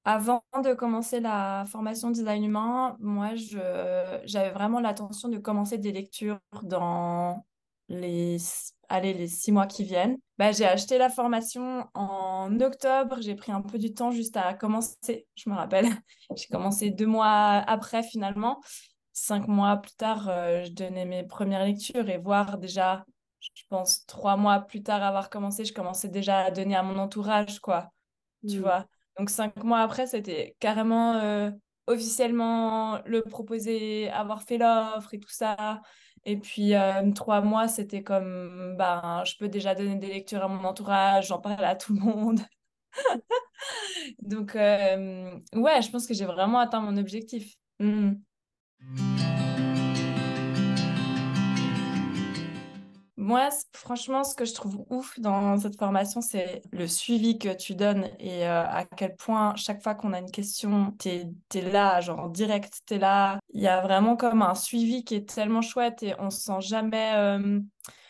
Avant de commencer la formation design humain, moi, j'avais vraiment l'intention de commencer des lectures dans les 6 mois qui viennent. Bah, j'ai acheté la formation en octobre. J'ai pris un peu du temps juste à commencer. Je me rappelle, j'ai commencé 2 mois après finalement. 5 mois plus tard, je donnais mes premières lectures et voir déjà, je pense 3 mois plus tard avoir commencé, je commençais déjà à donner à mon entourage, quoi, tu Hmm. vois. Donc 5 mois après, c'était carrément officiellement le proposer, avoir fait l'offre et tout ça. Et puis 3 mois, c'était comme, ben, je peux déjà donner des lectures à mon entourage, j'en parle à tout le monde. Donc ouais, je pense que j'ai vraiment atteint mon objectif. Mhm. Moi, franchement, ce que je trouve ouf dans cette formation, c'est le suivi que tu donnes et à quel point chaque fois qu'on a une question, t'es là, genre en direct, t'es là. Il y a vraiment comme un suivi qui est tellement chouette et on se sent jamais.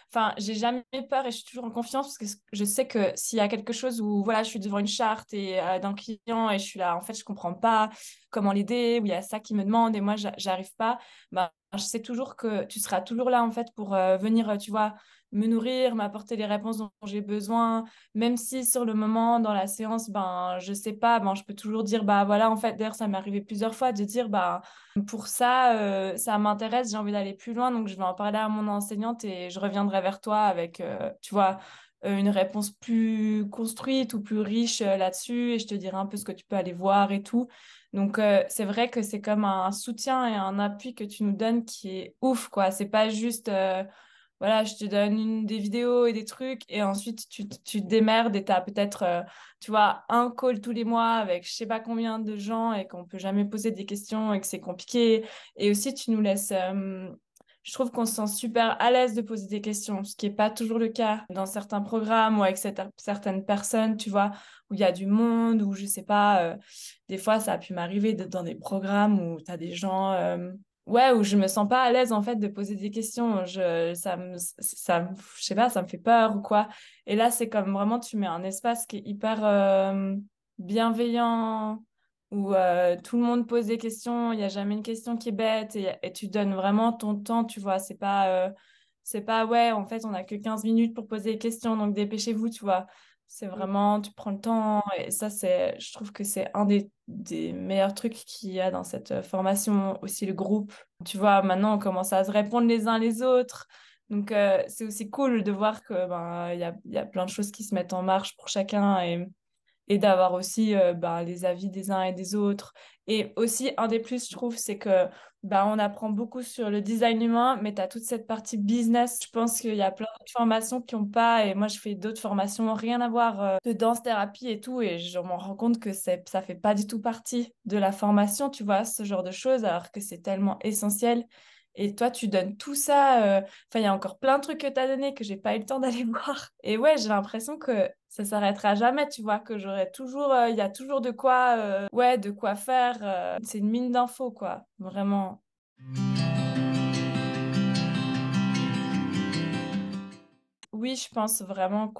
Enfin, j'ai jamais peur et je suis toujours en confiance parce que je sais que s'il y a quelque chose où voilà, je suis devant une charte et d'un client et je suis là, en fait, je comprends pas comment l'aider, ou il y a ça qui me demande et moi, j'arrive pas. Ben, je sais toujours que tu seras toujours là en fait pour venir, tu vois, me nourrir, m'apporter les réponses dont j'ai besoin, même si sur le moment dans la séance, ben je sais pas, ben je peux toujours dire bah voilà en fait d'ailleurs ça m'est arrivé plusieurs fois de dire bah pour ça ça m'intéresse, j'ai envie d'aller plus loin donc je vais en parler à mon enseignante et je reviendrai vers toi avec tu vois une réponse plus construite ou plus riche là-dessus et je te dirai un peu ce que tu peux aller voir et tout. Donc, c'est vrai que c'est comme un soutien et un appui que tu nous donnes qui est ouf, quoi. C'est pas juste, voilà, je te donne des vidéos et des trucs et ensuite tu te démerdes et t'as peut-être, tu vois, un call tous les mois avec je sais pas combien de gens et qu'on peut jamais poser des questions et que c'est compliqué. Et aussi, tu nous laisses, je trouve qu'on se sent super à l'aise de poser des questions, ce qui est pas toujours le cas dans certains programmes ou avec certaines personnes, tu vois, où il y a du monde, ou je sais pas, des fois, ça a pu m'arriver d'être dans des programmes où tu as des gens, ouais, où je me sens pas à l'aise en fait de poser des questions. Je sais pas, ça me fait peur ou quoi. Et là, c'est comme vraiment, tu mets un espace qui est hyper bienveillant, où tout le monde pose des questions, il n'y a jamais une question qui est bête et tu donnes vraiment ton temps, tu vois. C'est pas, ouais, en fait, on a que 15 minutes pour poser des questions, donc dépêchez-vous, tu vois. C'est vraiment, tu prends le temps et ça, je trouve que c'est un des meilleurs trucs qu'il y a dans cette formation. Aussi le groupe. Tu vois, maintenant, on commence à se répondre les uns les autres. Donc, c'est aussi cool de voir que ben, il y a plein de choses qui se mettent en marche pour chacun et d'avoir aussi ben, les avis des uns et des autres. Et aussi, un des plus, je trouve, c'est que ben, on apprend beaucoup sur le design humain, mais tu as toute cette partie business. Je pense qu'il y a plein de formations qui n'ont pas, et moi, je fais d'autres formations, rien à voir, de danse-thérapie et tout, et je m'en rends compte que ça fait pas du tout partie de la formation, tu vois, ce genre de choses, alors que c'est tellement essentiel. Et toi, tu donnes tout ça. Enfin, il y a encore plein de trucs que tu as donné que j'ai pas eu le temps d'aller voir. Et ouais, j'ai l'impression que ça s'arrêtera jamais, tu vois, que j'aurai toujours, il y a toujours de quoi, ouais, de quoi faire. C'est une mine d'infos, quoi, vraiment. Oui, je pense vraiment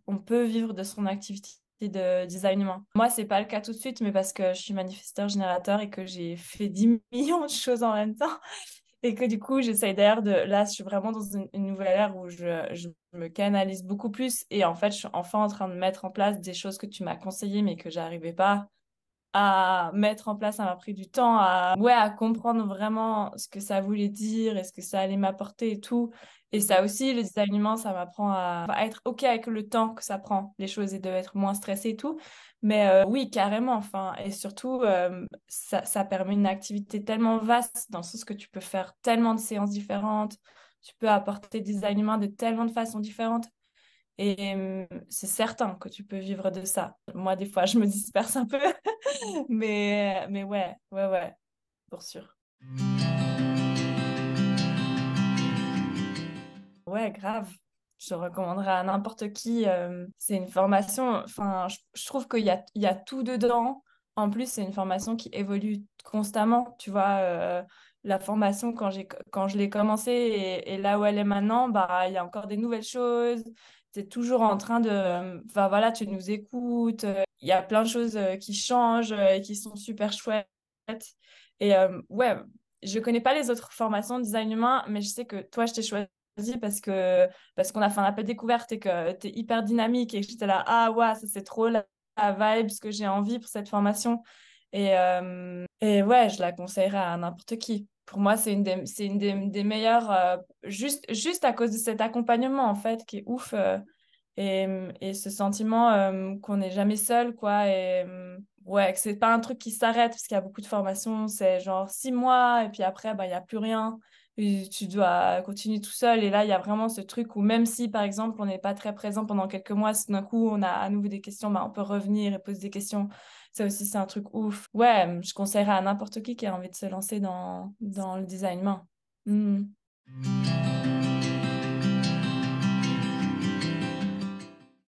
on peut vivre de son activité de design humain. Moi, c'est pas le cas tout de suite, mais parce que je suis manifesteur générateur et que j'ai fait 10 millions de choses en même temps. Et que du coup, j'essaye d'ailleurs là, je suis vraiment dans une nouvelle ère où je me canalise beaucoup plus. Et en fait, je suis enfin en train de mettre en place des choses que tu m'as conseillées, mais que j'arrivais pas à mettre en place. Ça m'a pris du temps ouais, à comprendre vraiment ce que ça voulait dire et ce que ça allait m'apporter et tout. Et ça aussi, le design humain, ça m'apprend à être OK avec le temps que ça prend, les choses, et de être moins stressée et tout. Mais oui, carrément, enfin, et surtout, ça permet une activité tellement vaste dans le sens que tu peux faire tellement de séances différentes, tu peux apporter des design humain de tellement de façons différentes. Et c'est certain que tu peux vivre de ça. Moi, des fois, je me disperse un peu, mais ouais, ouais, ouais, pour sûr. Ouais, grave. Je recommanderais à n'importe qui. C'est une formation, enfin, je trouve qu'il y a tout dedans. En plus, c'est une formation qui évolue constamment. Tu vois, la formation, quand je l'ai commencée et là où elle est maintenant, bah, il y a encore des nouvelles choses. C'est toujours en train de, enfin voilà, tu nous écoutes. il y a plein de choses qui changent et qui sont super chouettes. Et ouais, je connais pas les autres formations de design humain, mais je sais que toi, je t'ai choisi parce qu'on a fait un appel découverte et que tu es hyper dynamique et que j'étais là, ah ouais, ça c'est trop la vibe, ce que j'ai envie pour cette formation. Et ouais, je la conseillerais à n'importe qui. Pour moi, des meilleures, juste à cause de cet accompagnement, en fait, qui est ouf. Et ce sentiment qu'on n'est jamais seul, quoi. Et ouais, que c'est pas un truc qui s'arrête, parce qu'il y a beaucoup de formations, c'est genre 6 mois, et puis après, bah, il n'y a plus rien. Et tu dois continuer tout seul. Et là, il y a vraiment ce truc où même si, par exemple, on n'est pas très présent pendant quelques mois, si d'un coup, on a à nouveau des questions, bah, on peut revenir et poser des questions. Ça aussi, c'est un truc ouf. Ouais, je conseillerais à n'importe qui a envie de se lancer dans le design main.